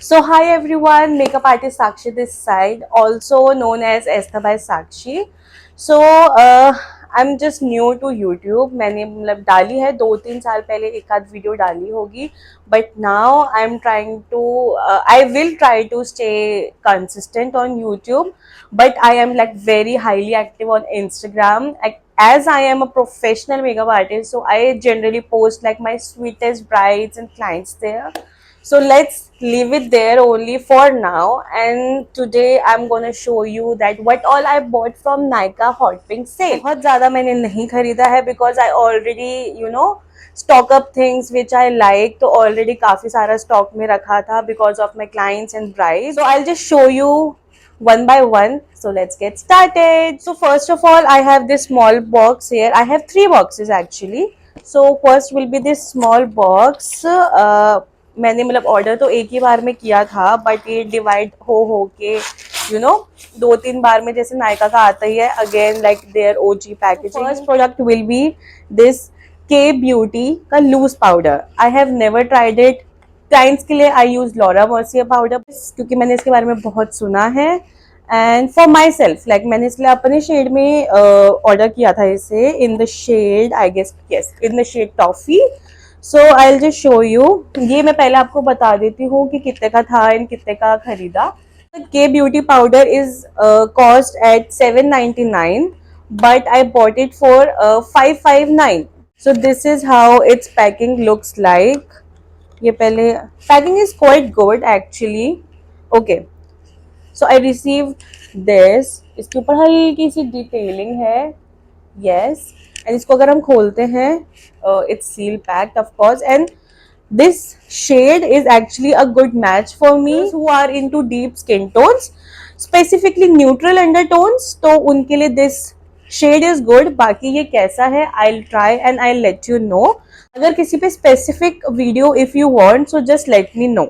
So hi everyone, makeup artist Sakshi this side, also known as Esther by Sakshi. So I'm just new to YouTube. मैंने मतलब डाली है 2-3 साल पहले एक आध वीडियो डाली होगी, but now I'm trying to I will try to stay consistent on YouTube, but I am like very highly active on Instagram. As I am a professional makeup artist, so I generally post like my sweetest brides and clients there. So let's leave it there only for now, and today I'm gonna show you that what all I bought from Nykaa Hot Pink sale. बहुत ज़्यादा मैंने नहीं खरीदा है because I already stock up things which I like, तो already काफ़ी सारा stock में रखा था because of my clients and brides. So I'll just show you one by one. So let's get started. So first of all, I have this small box here. I have 3 boxes actually. So first will be this small box. मैंने मतलब order तो एक ही बार में किया था, but ये divide हो के 2-3 बार में जैसे नायका का आता ही है again like there OG packaging. First product will be this Kay Beauty का loose powder. I have never tried it. Clients के लिए I use Laura Mercier powder क्योंकि मैंने इसके बारे में बहुत सुना है, and for myself like मैंने इसलिए अपने शेड में ऑर्डर किया था इसे in the shade I guess yes in the shade toffee. So I will just show you. ये मैं पहले आपको बता देती हूँ कि कितने का था एंड कितने का खरीदा. के beauty powder is cost at 799, but I bought it for 559. So this is how it's packing looks like. ये पहले packing is quite good actually. Okay, so I received this. इसके ऊपर हल्की सी डिटेलिंग है. यस, एंड इसको अगर हम खोलते हैं it's seal packed of course, and this shade is actually a good match for me who are into deep skin tones, specifically neutral undertones. तो उनके लिए this shade is good. बाकी ये कैसा है I'll try and I'll let you know. अगर किसी पे specific video if you want, so just let me know.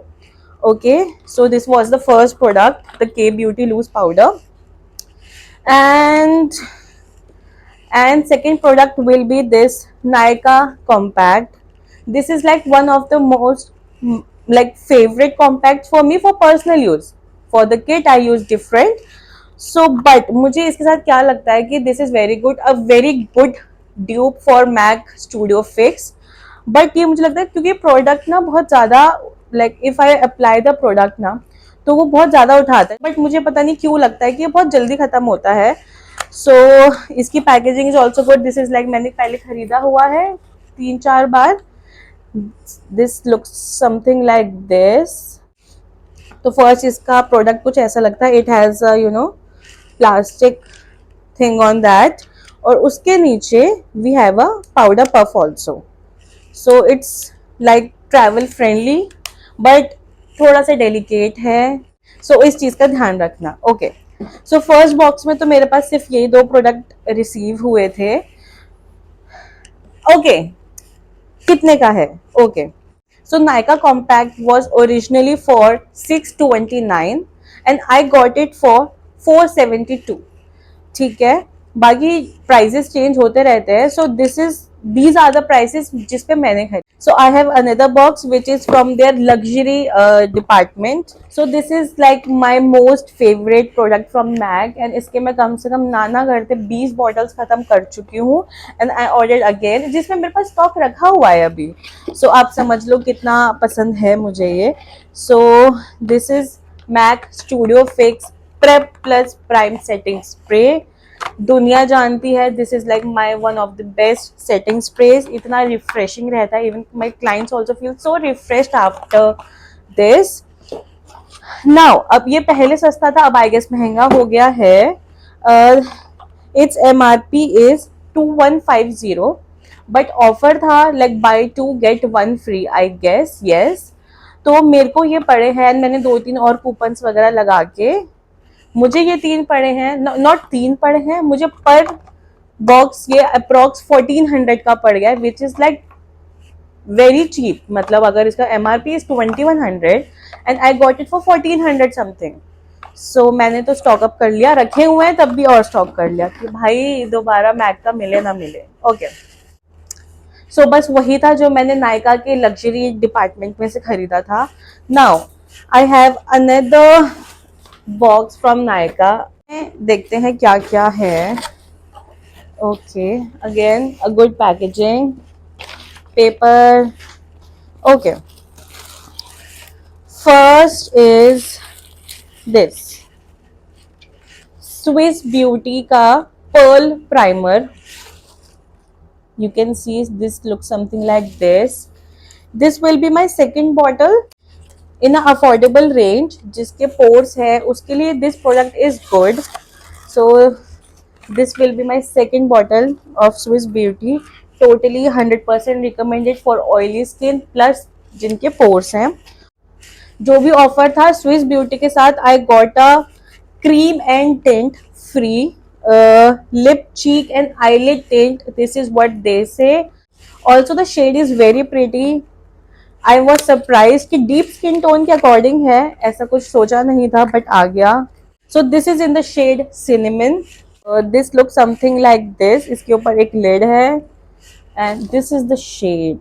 Okay, so this was the first product, the K Beauty loose powder, and second product will be this Nykaa compact. This is like one of the most like favorite compacts for me for personal use. For the kit I use different. So but मुझे इसके साथ क्या लगता है कि this is very good, a very good dupe for MAC Studio Fix. But ये मुझे लगता है क्योंकि प्रोडक्ट ना बहुत ज़्यादा like if I apply the product ना तो वो बहुत ज़्यादा उठाता है, बट मुझे पता नहीं क्यों लगता है कि ये बहुत जल्दी ख़त्म होता है. सो इसकी packaging is also good. This is like मैंने पहले खरीदा हुआ है 3-4 बार. This looks something like this. तो फर्स्ट इसका प्रोडक्ट कुछ ऐसा लगता है. It has plastic thing on that, और उसके नीचे we have a powder puff also. So it's like travel friendly but थोड़ा सा डेलिकेट है. सो इस चीज़ का ध्यान रखना. ओके, सो फर्स्ट बॉक्स में तो मेरे पास सिर्फ ये 2 प्रोडक्ट रिसीव हुए थे. ओके, कितने का है? Okay, so Nykaa compact was originally for 629 and I got it for 472. ठीक है, बाकी प्राइसेस चेंज होते रहते हैं. सो these are the prices जिस पे मैंने खरीदा. So I have another box which is from their luxury department. So this is like my most favorite product from MAC, and इसके मैं कम से कम नाना करते 20 बॉटल्स खत्म कर चुकी हूँ, and I ordered again, जिसमें मेरे पास स्टॉक रखा हुआ है अभी. So आप समझ लो कितना पसंद है मुझे ये. So this is MAC Studio Fix Prep Plus Prime Setting Spray. दुनिया जानती है this is like my one of the best setting sprays. इतना रिफ्रेशिंग रहता है. Even my clients also feel so refreshed after this. Now अब ये पहले सस्ता था, अब आई गेस महंगा हो गया है. It's MRP is 2150, but offer था like buy 2 get 1 free I guess. Yes, तो मेरे को ये पड़े हैं. मैंने 2-3 और कूपन्स वगैरह लगा के मुझे ये 3 पड़े हैं. नॉट 3 पड़े हैं, मुझे पर बॉक्स ये अप्रॉक्स 1400 का पड़ गया, which is like very cheap. मतलब अगर इसका MRP is 2100 and I got it for 1400 something. So मैंने तो स्टॉक अप कर लिया. रखे हुए हैं तब भी और स्टॉक कर लिया कि भाई दोबारा मैक का मिले ना मिले. ओके, सो बस वही था जो मैंने नायका के लग्जरी डिपार्टमेंट में से खरीदा था. Now I have another box from Nykaa. देखते हैं क्या क्या है. Okay, again a good packaging, paper. Okay, first is this Swiss Beauty का pearl primer. You can see this looks something like this. This will be my second bottle in a affordable range. जिसके pores है उसके लिए this product is good. So this will be my second bottle of Swiss Beauty. Totally 100% recommended for oily skin plus जिनके pores हैं. जो भी offer था Swiss beauty के साथ, I got a cream and tint free lip cheek and eyelid tint. This is what they say. Also the shade is very pretty. I was surprised कि deep skin tone के according है, ऐसा कुछ सोचा नहीं था but आ गया. So this is in the shade cinnamon. This looks something like this. इसके ऊपर एक lid है and this is the shade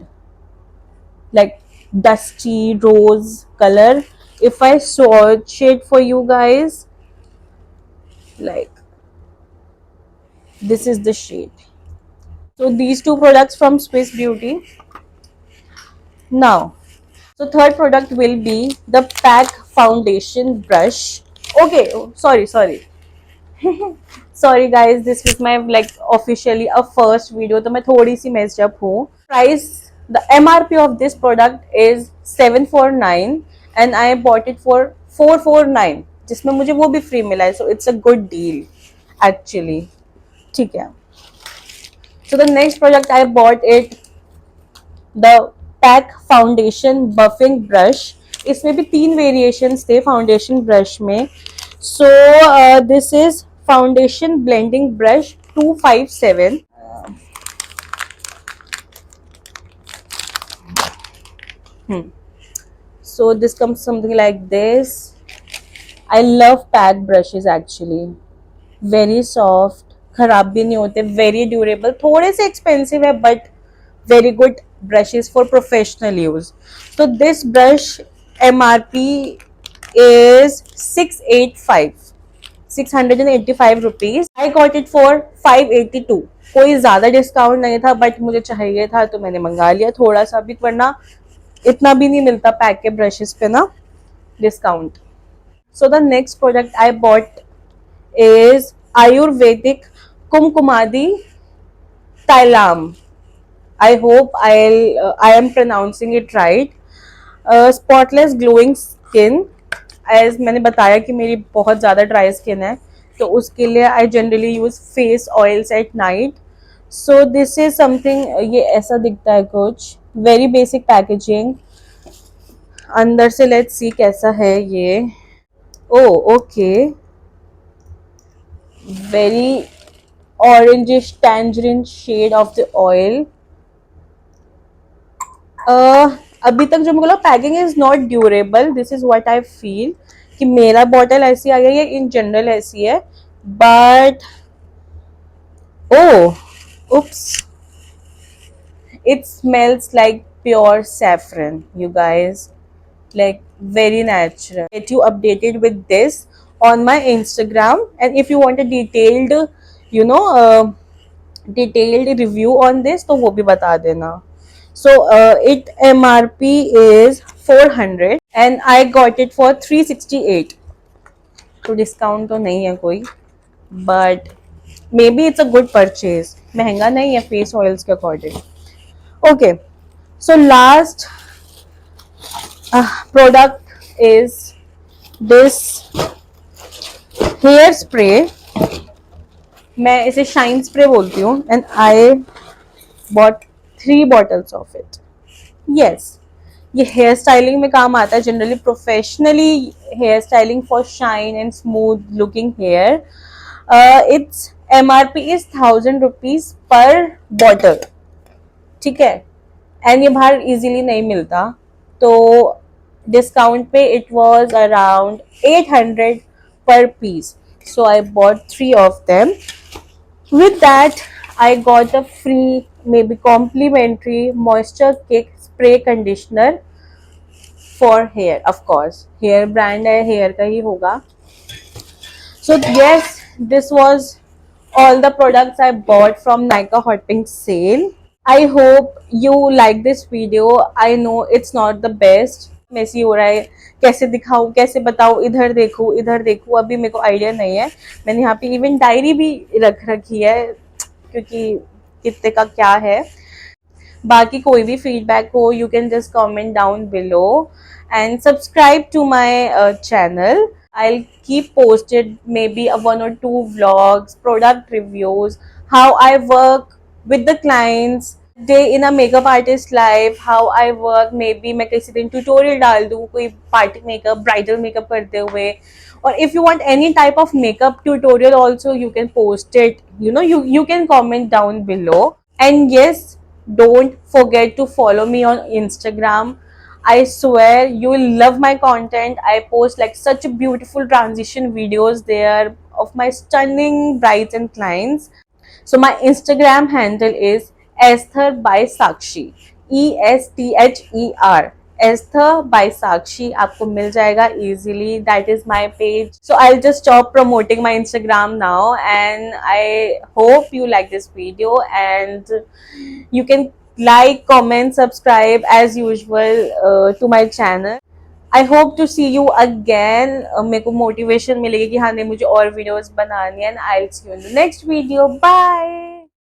like dusty rose color. If I swatch it for you guys, like this is the shade. So these two products from Swiss Beauty. Now, so third product will be the PAC foundation brush. Okay, oh, sorry sorry guys, this is my like officially a first video, तो मैं थोड़ी सी messed up हूँ. Price, the MRP of this product is 749 and I bought it for 449 जिसमें मुझे वो भी free मिला है. So it's a good deal actually. ठीक है. So the next product I bought it, the PAC foundation buffing brush. इसमें भी 3 variations थे foundation brush में. So this is foundation blending brush 257. So this comes something like this. I love PAC brushes actually. Very soft, खराब भी नहीं होते, very durable. थोड़े से expensive है but very good brushes for professional use. So this brush MRP is 685 rupees. I got it for 582. कोई ज़्यादा discount नहीं था बट मुझे चाहिए था तो मैंने मंगा लिया थोड़ा सा भी, वरना इतना भी नहीं मिलता पैक के ब्रशेस पे ना discount. So the next product I bought is Ayurvedic Kumkumadi Thailam. I hope I am pronouncing it right. Spotless glowing skin. As मैंने बताया कि मेरी बहुत ज़्यादा ड्राई स्किन है तो उसके लिए I generally use face oils at night. So this is something, ये ऐसा दिखता है कुछ, very basic packaging. अंदर से let's see कैसा है ये. Oh, okay. Very orangish tangerine shade of the oil. अभी तक जो मुझे लगा packing is not durable. This is what I feel कि मेरा बॉटल ऐसी आ गई है, इन जनरल ऐसी है but oh oops, it smells like pure saffron, you guys, like very natural. Get you updated with this on my Instagram, and if you want a detailed, you know, detailed review on this तो वो भी बता देना. So it MRP is 400 and I got it for 368. तो discount तो नहीं है कोई but may be it's a good purchase. महंगा नहीं है फेस ऑयल्स के according. Okay, so last product is this hair spray. मैं इसे शाइन स्प्रे बोलती हूँ and I bought 3 bottles of it. Yes, ये हेयर स्टाइलिंग में काम आता है generally, professionally hair styling for shine and smooth looking hair. It's MRP is 1000 rupees per bottle. ठीक है, एंड ये बाहर इजीली नहीं मिलता तो डिस्काउंट पे it was around 800 per piece. So I bought 3 of them. With that I got a free, maybe complimentary moisture kick spray conditioner for hair, of course hair brand है, hair का ही होगा. So yes, this was all the products I bought from Nykaa Hot Pink sale. I hope you like this video. I know it's not the best. Messy हो रहा है, कैसे दिखाऊं, कैसे बताऊं, इधर देखूं इधर देखूं, अभी मेरे को आइडिया नहीं है. मैंने यहाँ पे इवन डायरी भी रख रखी है क्योंकि कितने का क्या है. बाकी कोई भी फीडबैक हो, you can just comment down below and subscribe to my channel. I'll keep posted maybe a 1 or 2 vlogs, product reviews, how I work with the clients, day in a makeup artist life, how I work. Maybe मैं किसी दिन tutorial डाल दूँ कोई party makeup, bridal makeup करते हुए. Or if you want any type of makeup tutorial also, you can post it. You know, you can comment down below. And yes, don't forget to follow me on Instagram. I swear you will love my content. I post like such beautiful transition videos there of my stunning brides and clients. So my Instagram handle is Esther by Sakshi. ESTHER. Esther by Sakshi. आपको मिल जाएगा easily. That is my page. So I'll just stop promoting my Instagram now, and I hope you like this video, and you can like, comment, subscribe as usual to my channel. I hope to see you again. मेरे को motivation मिलेगी कि हाँ नहीं मुझे और videos बनानी है. And I will see you in the next video. Bye.